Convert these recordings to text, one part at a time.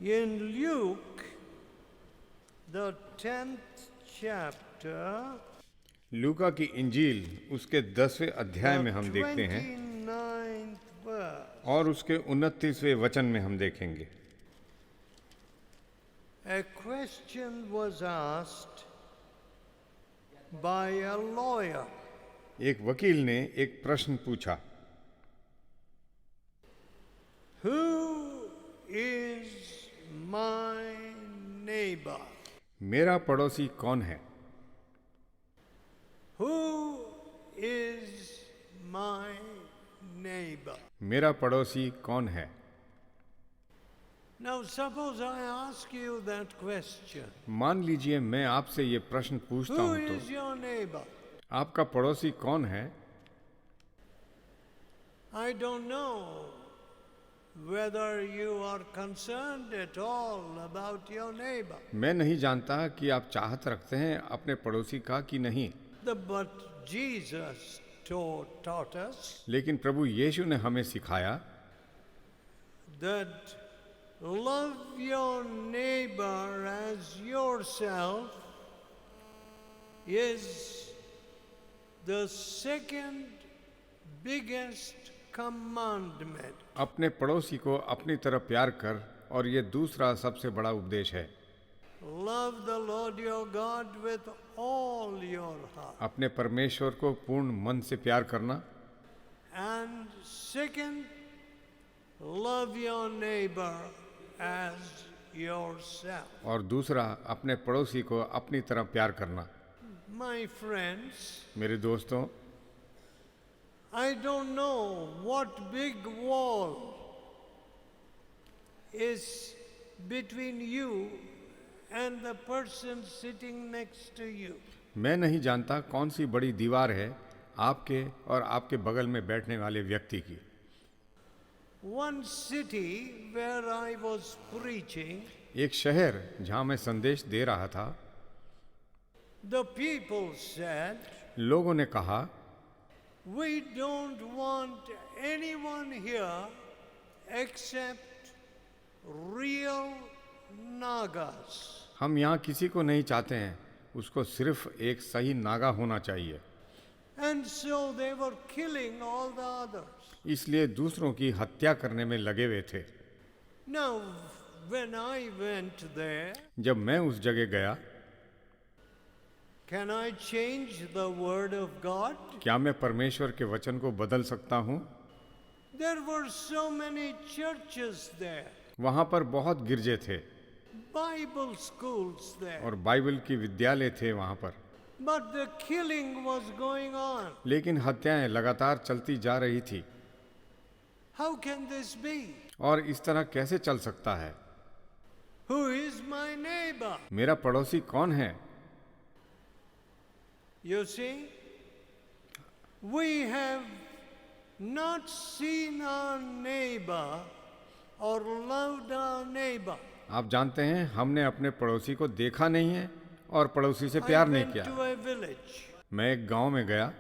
In Luke, the 10th chapter, लूका की इंजील उसके 10वें अध्याय में हम देखते हैं 29th verse, और उसके 29वें वचन में हम देखेंगे। a question was asked by a lawyer. एक वकील ने एक प्रश्न पूछा, Who is my neighbor? मेरा पड़ोसी कौन है? Who is my neighbor? मेरा पड़ोसी कौन है? Now suppose I ask you that question. मान लीजिए मैं आपसे ये प्रश्न पूछता Who हूं तो is your neighbor? आपका पड़ोसी कौन है? I don't know whether you are concerned at all about your neighbor. मैं नहीं जानता कि आप चाहत रखते हैं अपने पड़ोसी का कि नहीं, But Jesus taught us लेकिन प्रभु यीशु ने हमें सिखाया that love your neighbor as yourself is the second biggest commandment. अपने पड़ोसी को अपनी तरफ प्यार कर, और ये दूसरा सबसे बड़ा उपदेश है। Love the Lord your God with all your heart. अपने परमेश्वर को पूर्ण मन से प्यार करना, And second, love your neighbor as yourself. और दूसरा अपने पड़ोसी को अपनी तरफ प्यार करना। My friends, मेरे दोस्तों, I don't know what big wall is between you and the person sitting next to you. मैं नहीं जानता कौन सी बड़ी दीवार है आपके और आपके बगल में बैठने वाले व्यक्ति की। One city where I was preaching, एक शहर जहाँ मैं संदेश दे रहा था, the people said, लोगों ने कहा, we don't want anyone here except real Nagas. हम यहाँ किसी को नहीं चाहते हैं, उसको सिर्फ एक सही नागा होना चाहिए। And so they were killing all the others. इसलिए दूसरों की हत्या करने में लगे हुए थे। Now, when I went there, जब मैं उस जगह गया, can I change the word of God? क्या मैं परमेश्वर के वचन को बदल सकता हूँ? There were so many churches there, वहाँ पर बहुत गिरजे थे Bible schools there, और बाइबल की विद्यालय थे वहाँ पर, but the killing was going on. लेकिन हत्याएं लगातार चलती जा रही थी। How can this be? और इस तरह कैसे चल सकता है? Who is my neighbor? मेरा पड़ोसी कौन है? You see, we have not seen our neighbor or loved our neighbor. आप जानते हैं, हमने अपने पड़ोसी को देखा नहीं है और पड़ोसी से I प्यार नहीं went किया। to a village मैं एक गांव में गया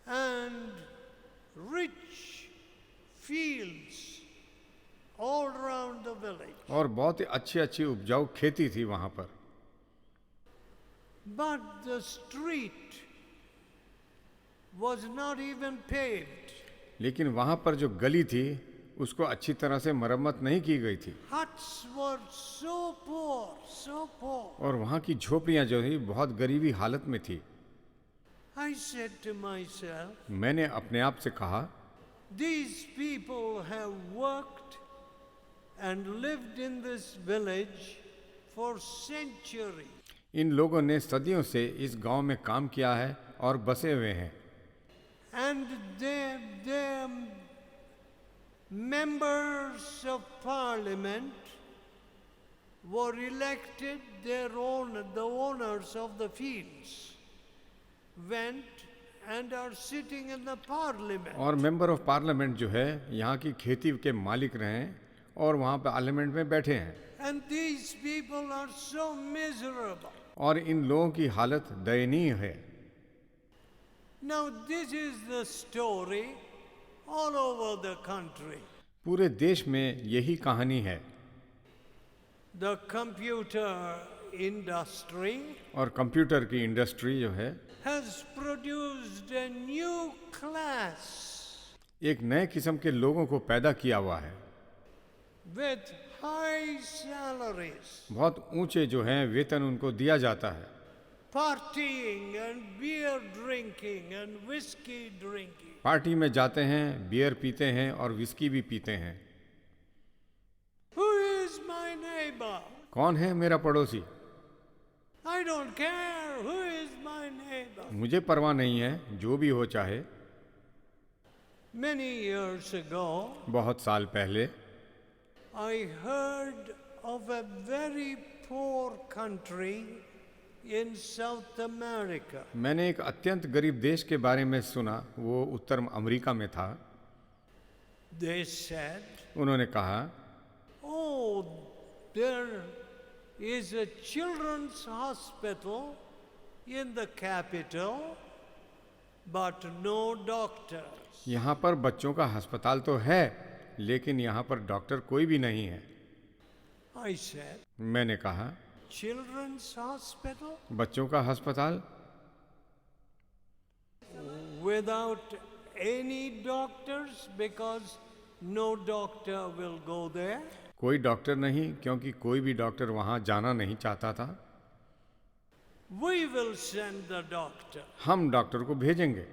and rich fields all around the village. और बहुत ही अच्छी अच्छी उपजाऊ खेती थी वहाँ पर, But the street was not even paved. लेकिन वहाँ पर जो गली थी उसको अच्छी तरह से मरम्मत नहीं की गई थी, Huts were so poor, so poor. और वहाँ की झोपड़ियाँ जो थी बहुत गरीबी हालत में थी। I said to myself, मैंने अपने आप से कहा, these people have worked and lived in this village for centuries. इन लोगों ने सदियों से इस गांव में काम किया है और बसे हुए हैं, And their members of parliament were elected, the owners of the fields went and are sitting in the parliament. और मेंबर ऑफ पार्लियामेंट जो है यहाँ की खेती के मालिक रहे हैं और वहाँ पार्लियामेंट में बैठे हैं। And these people are so miserable. और इन लोगों की हालत दयनीय है। Now this is the story all over the country. पूरे देश में यही कहानी है। The computer industry और कंप्यूटर की इंडस्ट्री जो है has produced a new class एक नए किस्म के लोगों को पैदा किया हुआ है। with high salaries, बहुत ऊंचे जो हैं वेतन उनको दिया जाता है। partying and beer drinking and whiskey drinking. Party में जाते हैं, बियर पीते हैं और विस्की भी पीते हैं। Who is my neighbor? कौन है मेरा पड़ोसी? I don't care who is my neighbor. मुझे परवाह नहीं है, जो भी हो चाहे। Many years ago, बहुत साल पहले I heard of a very poor country in South America. मैंने एक अत्यंत गरीब देश के बारे में सुना, वो उत्तर अमेरिका में था। They said, उन्होंने कहा, oh, there is a children's hospital in the capital, but no doctors. यहाँ पर बच्चों का अस्पताल तो है, लेकिन यहाँ पर डॉक्टर कोई भी नहीं है। I said, मैंने कहा, children's hospital बच्चों का अस्पताल without any doctors because no doctor will go there? कोई डॉक्टर नहीं, क्योंकि कोई भी डॉक्टर वहाँ जाना नहीं चाहता था। We will send the doctor. हम डॉक्टर को भेजेंगे।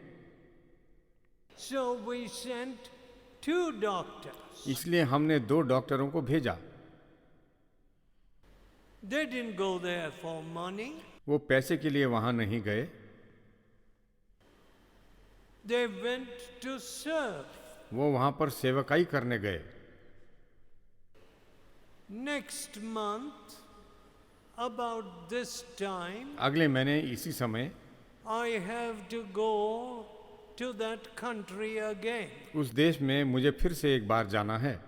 So we sent 2 doctors. इसलिए हमने 2 डॉक्टरों को भेजा। They didn't go there for money. वो पैसे के लिए वहाँ नहीं गए, They went to serve. वो वहाँ पर सेवकाई करने गए। Next month, about this time, अगले महीने इसी समय I have to go to that country again. उस देश में मुझे फिर से एक बार जाना है।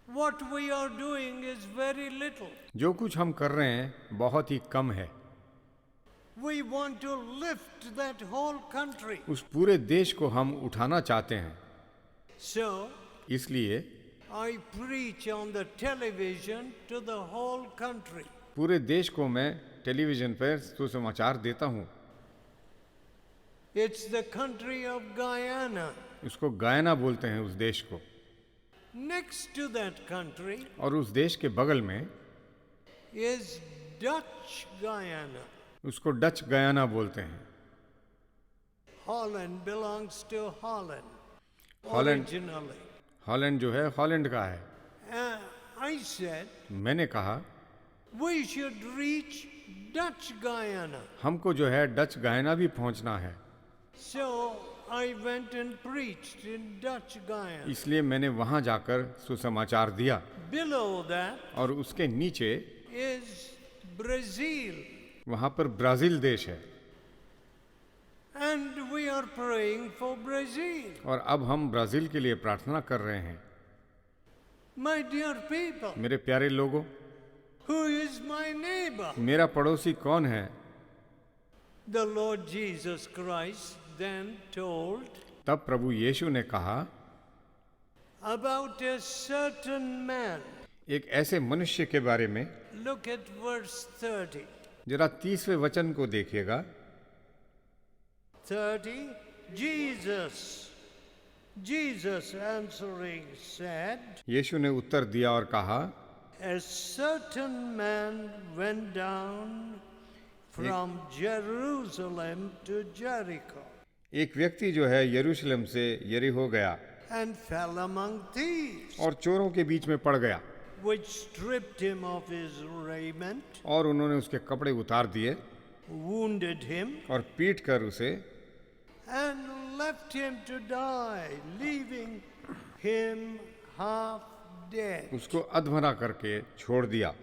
What we are doing is very little. जो कुछ हम कर रहे हैं बहुत ही कम है। We want to lift that whole country. उस पूरे देश को हम उठाना चाहते हैं। So, इसलिए I preach on the television to the whole country. पूरे देश को मैं टेलीविज़न पर सुसमाचार देता हूँ। It's the country of Guyana. उसको गायना बोलते हैं उस देश को। Next to that country और उस देश के बगल में is Dutch Guyana. उसको डच गयाना बोलते हैं। Holland belongs to Holland. Holland. Originally. Holland जो है हॉलैंड का है। I said मैंने कहा we should reach Dutch Guyana. हमको जो है डच गयाना भी पहुंचना है। So I went and preached in Dutch Guyana. इसलिए मैंने वहां जाकर सुसमाचार दिया। Below that और उसके नीचे is Brazil. वहां पर ब्राज़ील देश है। And we are praying for Brazil. और अब हम ब्राज़ील के लिए प्रार्थना कर रहे हैं। My dear people, मेरे प्यारे लोगों, who is my neighbor? मेरा पड़ोसी कौन है? The Lord Jesus Christ then told तब प्रभु यीशु ने कहा, about a certain man. एक ऐसे मनुष्य के बारे में। Look at verse 30. जरा 30वें वचन को देखिएगा। 30. Jesus answering said, यीशु ने उत्तर दिया और कहा, a certain man went down from Jerusalem to Jericho एक व्यक्ति जो है यरूशलेम से यरीहो गया and fell among thieves, और चोरों के बीच में पड़ गया, which stripped him of his raiment, और उन्होंने उसके कपड़े उतार दिए wounded him, और पीट कर उसे and left him to die, leaving him half dead. उसको अधमरा करके छोड़ दिया।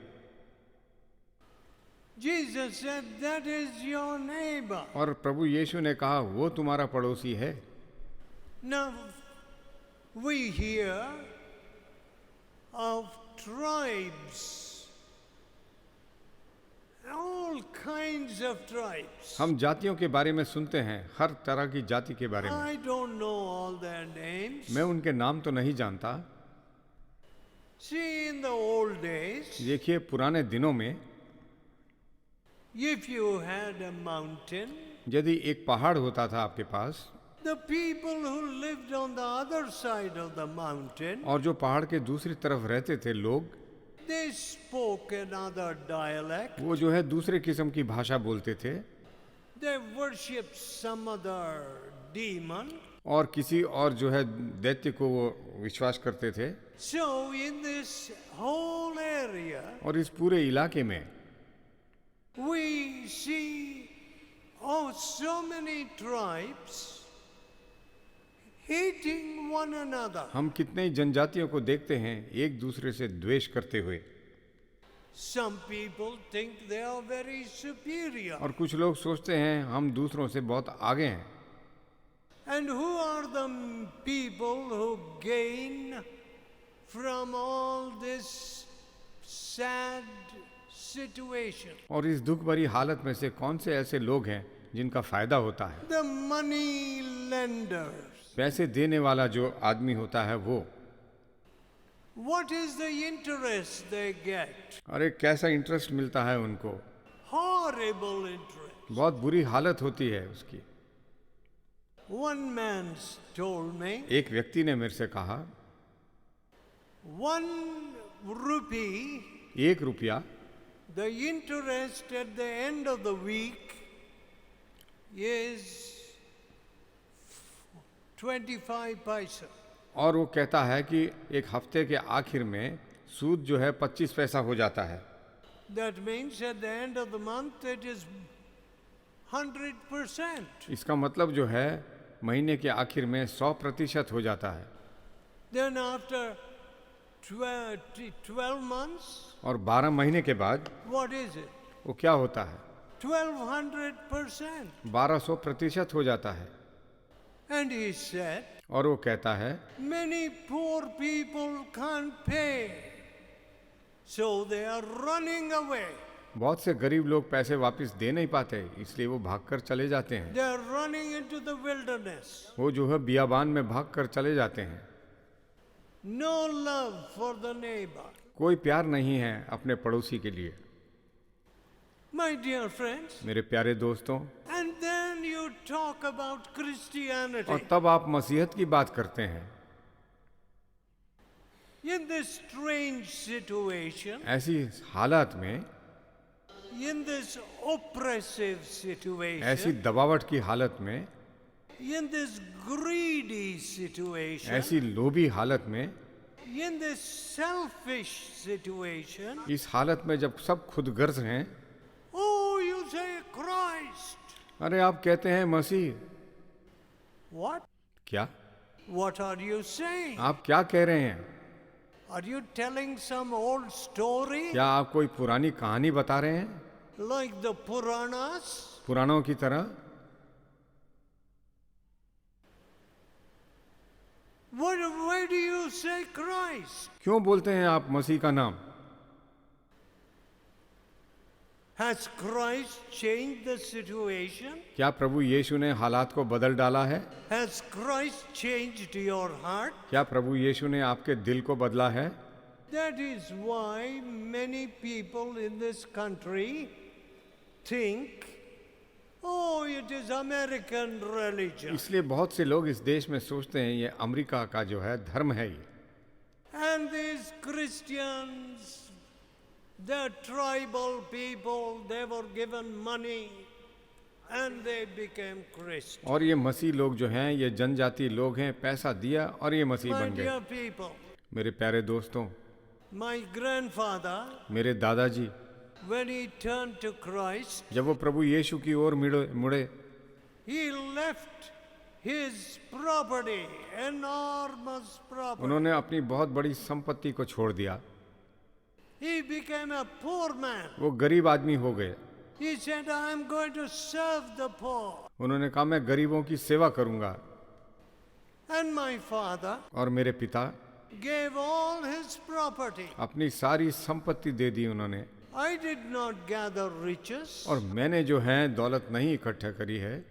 Jesus said, that is your neighbor. और प्रभु यीशु ने कहा, वो तुम्हारा पड़ोसी है। Now, we hear of tribes all kinds of tribes. हम जातियों के बारे में सुनते हैं, हर तरह की जाति के बारे में। I don't know all their names. मैं उनके नाम तो नहीं जानता। See, in the old days, देखिए, पुराने दिनों में if you had a mountain, यदि एक पहाड़ होता था आपके पास, the people who lived on the other side of the mountain, और जो पहाड़ के दूसरी तरफ रहते थे लोग, they spoke another dialect. वो जो है दूसरे किस्म की भाषा बोलते थे They worshipped some other demon. और किसी और जो है दैत्य को वो विश्वास करते थे। So in this whole area, और इस पूरे इलाके में we see so many tribes hating one another. हम कितने जनजातियों को देखते हैं एक दूसरे से द्वेष करते हुए। Some people think they are very superior. और कुछ लोग सोचते हैं हम दूसरों से बहुत आगे हैं। And who are the people who gain from all this sad situation? और इस दुख भरी हालत में से कौन से ऐसे लोग हैं जिनका फायदा होता है? The money lenders. पैसे देने वाला जो आदमी होता है वो। What is the interest they get? अरे कैसा इंटरेस्ट मिलता है उनको, Horrible interest. बहुत बुरी हालत होती है उसकी। One man told me, एक व्यक्ति ने मेरे से कहा, 1 rupee, 1 रुपया, the interest at the end of the week is 25 paisa. और वो कहता है कि एक हफ्ते के आखिर में सूद जो है 25 पैसा हो जाता है। That means at the end of the month it is 100%. इसका मतलब जो है महीने के आखिर में 100% हो जाता है। Then after 12 months, और 12 महीने के बाद what is it? वो क्या होता है? 1200%. 1200% हो जाता है। And he said, और वो कहता है many poor people can't pay, so they are running away. बहुत से गरीब लोग पैसे वापस दे नहीं पाते, इसलिए वो भागकर चले जाते हैं। They are running into the wilderness. वो जो है बियाबान में भागकर चले जाते हैं। No love for the neighbor. कोई प्यार नहीं है अपने पड़ोसी के लिए। My dear friends, मेरे प्यारे दोस्तों, and then you talk about Christianity. और तब आप मसीहत की बात करते हैं। In this strange situation, ऐसी हालात में, in this oppressive ऐसी situation, दबावट की हालत में, in this greedy situation, ऐसी लोभी हालत में, in this selfish situation, इस हालत में जब सब खुदगर्ज हैं, oh, you say Christ. अरे आप कहते हैं मसीह। What? क्या? What are you saying? आप क्या कह रहे हैं? Are you telling some old story क्या आप कोई पुरानी कहानी बता रहे हैं, like the Puranas? पुराणों की तरह? Why do you say Christ? क्यों बोलते हैं आप मसीह का नाम? Has Christ changed the situation? क्या प्रभु यीशु ने हालात को बदल डाला है? Has Christ changed your heart? क्या प्रभु यीशु ने आपके दिल को बदला है? That is why many people in this country think, oh, it is American religion. इसलिए बहुत से लोग इस देश में सोचते हैं ये अमेरिका का जो है धर्म है ये। And these Christians, the tribal people, they were given money and they became Christians. और ये मसीह लोग जो हैं ये जनजाति लोग हैं, पैसा दिया और ये मसीह My बन गए। dear people, मेरे प्यारे दोस्तों, my grandfather, मेरे दादाजी when he turned to Christ, जब वो प्रभु यीशु की ओर मुड़े, he left his property, enormous property. उन्होंने अपनी बहुत बड़ी संपत्ति को छोड़ दिया। He became a poor man. वो गरीब आदमी हो गए। He said, I am going to serve the poor. उन्होंने कहा मैं गरीबों की सेवा करूंगा। And my father और मेरे पिता gave all his property, अपनी सारी संपत्ति दे दी उन्होंने, I did not gather riches. और मैंने जो है दौलत नहीं इकट्ठा करी है।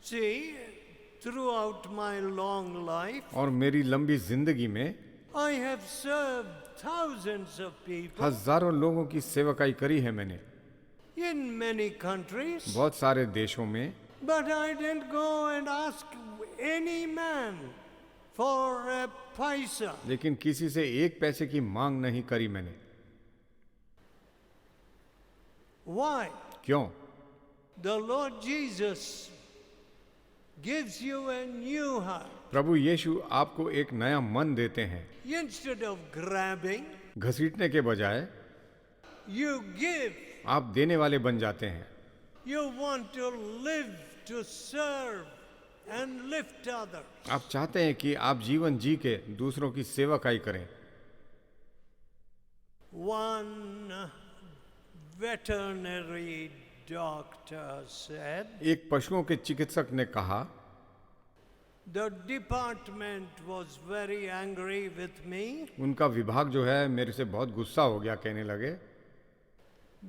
See, throughout my long life, और मेरी लंबी जिंदगी में I have served thousands of people हजारों लोगों की सेवकाई करी है मैंने, in many countries, बहुत सारे देशों में। but I didn't go and ask any man for a paisa. लेकिन किसी से एक पैसे की मांग नहीं करी मैंने। Why? क्यों? The Lord Jesus gives you a new heart. प्रभु यीशु आपको एक नया मन देते हैं। Instead of grabbing, घसीटने के बजाय you give. आप देने वाले बन जाते हैं। You want to live to serve and lift others. आप चाहते हैं कि आप जीवन जी के दूसरों की सेवकाई करें। One veterinary doctor said, एक पशुओं के चिकित्सक ने कहा, the department was very angry with me उनका विभाग जो है मेरे से बहुत गुस्सा हो गया, कहने लगे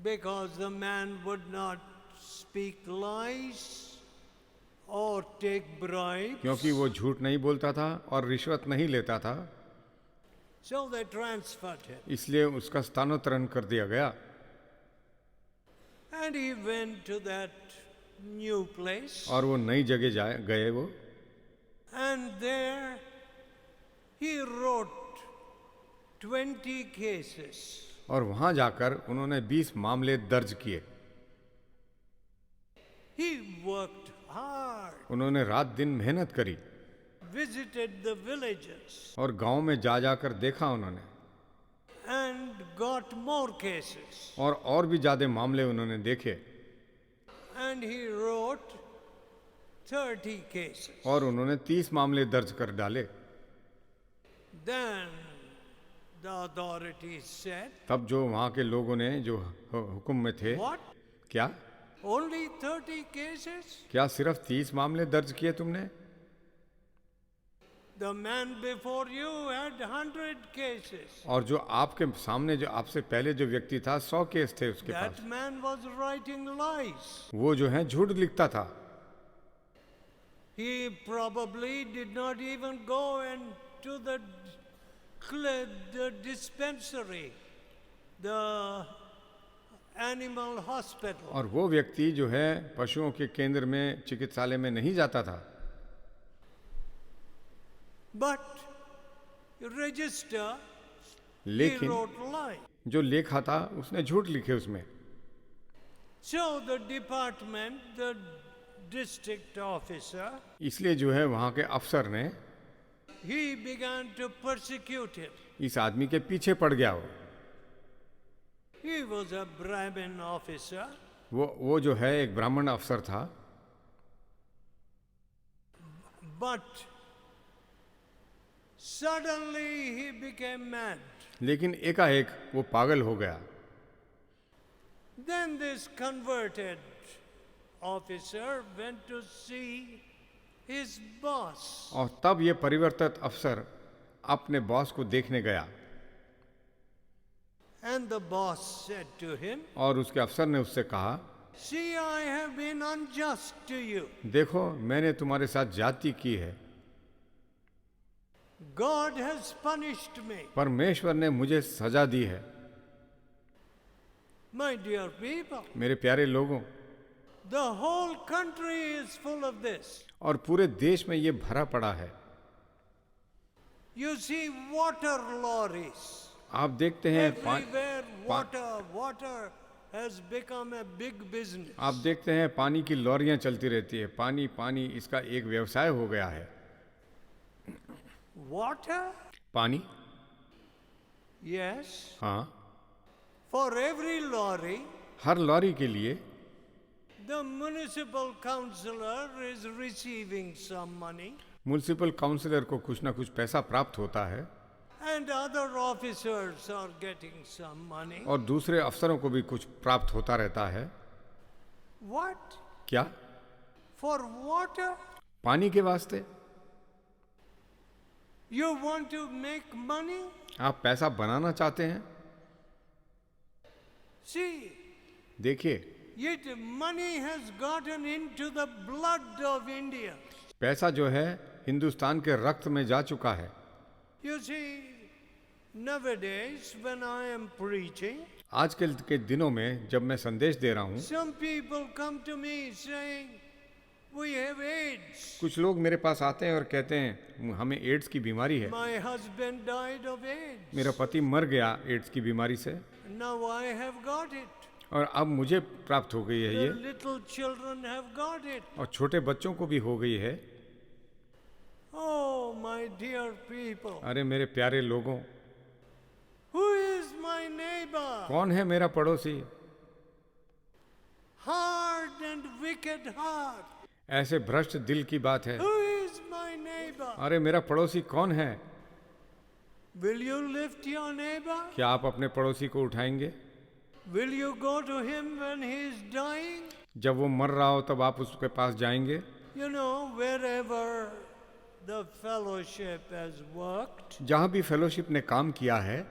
because the man would not speak lies or take bribes. क्योंकि वो झूठ नहीं बोलता था और रिश्वत नहीं लेता था, So they transferred him. इसलिए उसका स्थानांतरण कर दिया गया। And he went to that new place. और वो नई जगह गए वो, And there he wrote 20 cases. और वहां जाकर उन्होंने 20 मामले दर्ज किए। He worked hard, उन्होंने रात दिन मेहनत करी visited the villages, और गांव में जाकर देखा उन्होंने, and got more cases. और भी ज्यादा मामले उन्होंने देखे। And he wrote 30 cases. और उन्होंने 30 मामले दर्ज कर डाले। Then the authorities said, तब जो वहाँ के लोगों ने जो हुक्म में थे, what? क्या Only 30 cases? क्या सिर्फ 30 मामले दर्ज किए तुमने? The man before you had 100 cases. और जो आपके सामने जो आपसे पहले जो व्यक्ति था 100 केस थे उसके That pass. man was writing lies. वो जो है झूठ लिखता था। He probably did not even go to the dispensary, the animal hospital. और वो व्यक्ति जो है पशुओं के केंद्र में चिकित्सालय में नहीं जाता था, But register, he लेकिन wrote lie. जो लेखा था उसने झूठ लिखे उसमें। So the department, the district officer, इसलिए जो है वहाँ के अफसर ने he began to persecute him. इस आदमी के पीछे पड़ गया। He was a Brahmin officer. वो जो है एक ब्राह्मण अफसर था। But suddenly he became mad. लेकिन एकाएक वो पागल हो गया। Then this converted officer went to see his boss. और तब ये परिवर्तित अफसर अपने बॉस को देखने गया। And the boss said to him, और उसके अफसर ने उससे कहा, see, I have been unjust to you. देखो मैंने तुम्हारे साथ जाति की है, God has punished me. परमेश्वर ने मुझे सजा दी है। My dear people, मेरे प्यारे लोगों, the whole country is full of this. और पूरे देश में ये भरा पड़ा है। You see water lorries. आप देखते हैं Everywhere water has become a big business. आप देखते हैं पानी की लॉरियां चलती रहती है। पानी पानी इसका एक व्यवसाय हो गया है। Water? पानी? Yes. हाँ। For every lorry, हर लॉरी के लिए the municipal councillor is receiving some money. Municipal councillor को कुछ ना कुछ पैसा प्राप्त होता है, And other officers are getting some money. और दूसरे अफसरों को भी कुछ प्राप्त होता रहता है। What? क्या? For water? पानी के वास्ते? You want to make money? आप पैसा बनाना चाहते हैं? See, देखिए, yet money has gotten into the blood of India. पैसा जो है हिंदुस्तान के रक्त में जा चुका है। You see, nowadays when I am preaching, आजकल के दिनों में जब मैं संदेश दे रहा हूँ, some people come to me saying, we have AIDS. कुछ लोग मेरे पास आते हैं और कहते हैं हमें एड्स की बीमारी है, My husband died of AIDS. मेरा पति मर गया एड्स की बीमारी से Now I have got it. और अब मुझे प्राप्त हो गई है The ये, little children have got it. और छोटे बच्चों को भी हो गई है। Oh, my dear people. अरे मेरे प्यारे लोगों, Who is my neighbor? कौन है मेरा पड़ोसी? Hard and wicked heart. ऐसे भ्रष्ट दिल की बात है। Who is my neighbor? अरे मेरा पड़ोसी कौन है? Will you lift your neighbor? क्या आप अपने पड़ोसी को उठाएंगे? Will you go to him when he is dying? जब वो मर रहा हो तब आप उसके पास जाएंगे? You know, wherever the fellowship has worked, जहाँ भी फेलोशिप ने काम किया है,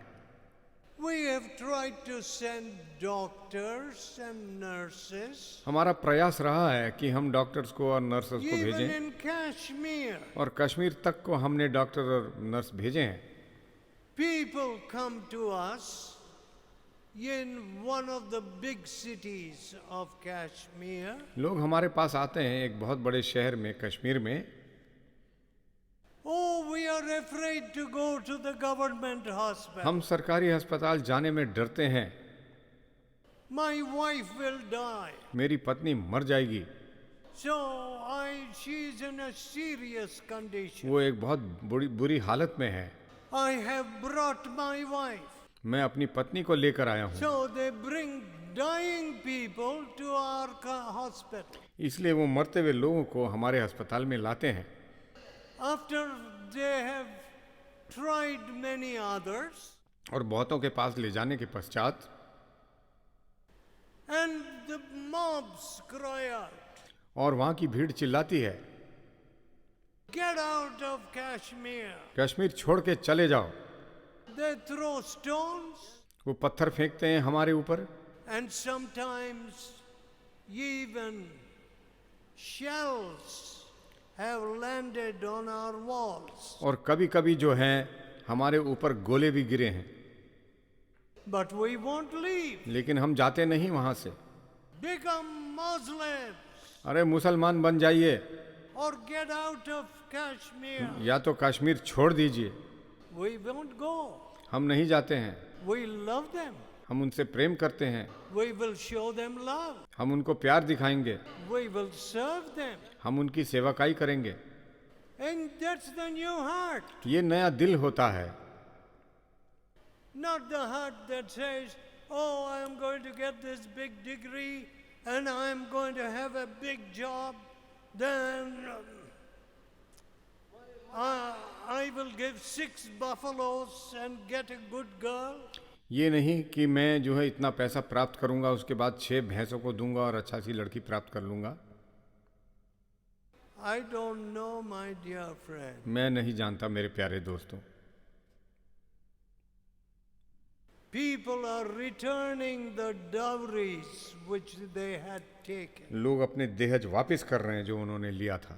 we have tried to send doctors and nurses, हमारा प्रयास रहा है कि हम डॉक्टर्स को और नर्सेस को even भेजें, in Kashmir. और कश्मीर तक को हमने डॉक्टर और नर्स भेजे हैं। People come to us in one of the big cities of Kashmir. लोग हमारे पास आते हैं एक बहुत बड़े शहर में, कश्मीर में। Oh, we are afraid to go to the government hospital. हम सरकारी अस्पताल जाने में डरते हैं, My wife will die. मेरी पत्नी मर जाएगी। So she is in a serious condition. वो एक बहुत बुरी हालत में है। I have brought my wife. मैं अपनी पत्नी को लेकर आया हूँ, So they bring dying people to our hospital. इसलिए वो मरते हुए लोगों को हमारे अस्पताल में लाते हैं। After they have tried many others, और बहुतों के पास ले जाने के पश्चात and the mobs cry out, और वहाँ की भीड़ चिल्लाती है, get out of Kashmir. Kashmir छोड़ के चले जाओ। They throw stones, वो पत्थर फेंकते हैं हमारे ऊपर, and sometimes even shells have landed on our walls. और कभी कभी जो है हमारे ऊपर गोले भी गिरे हैं, But we won't leave. लेकिन हम जाते नहीं वहाँ से। Become Muslims अरे मुसलमान बन जाइए, or get out of Kashmir. या तो कश्मीर छोड़ दीजिए। We won't go. हम नहीं जाते हैं, We love them. हम उनसे प्रेम करते हैं, We will show them love. हम उनको प्यार दिखाएंगे, We will serve them. हम उनकी सेवाकाई करेंगे। And that's the new heart. ये नया दिल होता है, Not the heart that says, oh, I am going to get this big degree and I am going to have a big job. Then I will give 6 buffaloes and get a good girl. ये नहीं कि मैं जो है इतना पैसा प्राप्त करूंगा, उसके बाद 6 भैंसों को दूंगा और अच्छा सी लड़की प्राप्त कर लूंगा। I don't know, my dear friend. मैं नहीं जानता मेरे प्यारे दोस्तों। People are returning the dowries which they had taken. लोग अपने देहज वापस कर रहे हैं जो उन्होंने लिया था।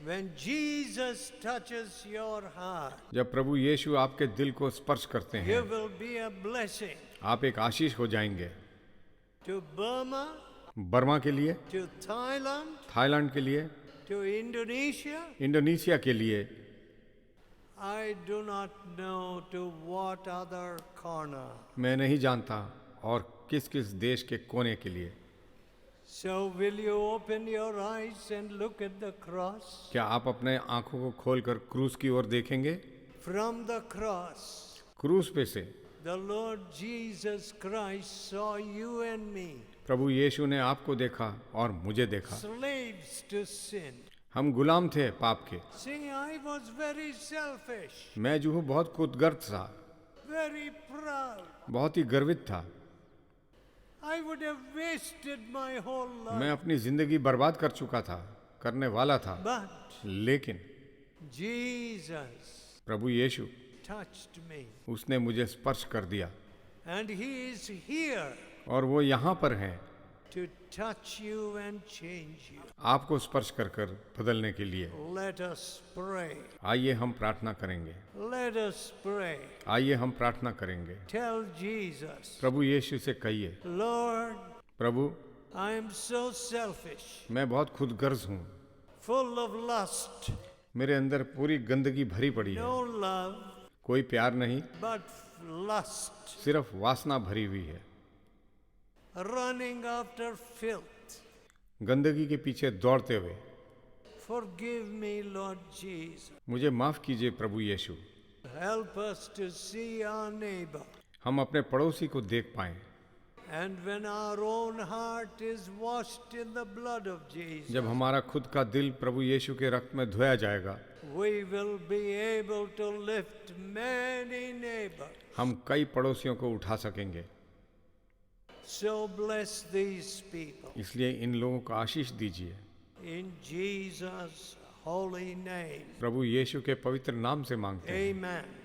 When Jesus touches your heart, जब प्रभु यीशु आपके दिल को स्पर्श करते हैं, you will be a blessing आप एक आशीष हो जाएंगे। to Burma, बर्मा के लिए, to Thailand, थाईलैंड के लिए, to Indonesia. इंडोनेशिया के लिए, I do not know to what other corner. मैं नहीं जानता और किस किस देश के कोने के लिए। So will you open your eyes and look at the cross? क्या आप अपने आंखों को खोलकर क्रूस की ओर देखेंगे? From the cross, क्रूस पे से the Lord Jesus Christ saw you and me, प्रभु यीशु ने आपको देखा और मुझे देखा। slaves to sin. हम गुलाम थे पाप के। See, I was very selfish, मैं जो हूँ बहुत खुदगर्ज था, very proud. बहुत ही गर्वित था। I would have wasted my whole मैं life. अपनी जिंदगी बर्बाद कर चुका था, करने वाला था। But लेकिन Jesus प्रभु यीशु, touched me. उसने मुझे स्पर्श कर दिया। And He is here और वो यहाँ पर हैं to touch you and change you. आपको स्पर्श कर कर बदलने के लिए। Let us pray. आइए हम प्रार्थना करेंगे। Let us pray. आइए हम प्रार्थना करेंगे। Tell Jesus, प्रभु यीशु से कहिए, Lord, Prabhu I am so selfish, मैं बहुत खुदगर्ज हूँ, full of lust, मेरे अंदर पूरी गंदगी भरी पड़ी है, no love, कोई प्यार नहीं, but lust, सिर्फ वासना भरी हुई है, running after filth. गंदगी के पीछे दौड़ते हुए। Forgive me, Lord Jesus. मुझे माफ कीजिए प्रभु यीशु। Help us to see our neighbor. हम अपने पड़ोसी को देख पाएं। And when our own heart is washed in the blood of Jesus, जब हमारा खुद का दिल प्रभु यीशु के रक्त में धोया जाएगा, we will be able to lift many neighbors. हम कई पड़ोसियों को उठा सकेंगे। So bless these people. इसलिए इन लोगों को आशीष दीजिए In Jesus' holy name. प्रभु यीशु के पवित्र नाम से मांगते हैं। Amen.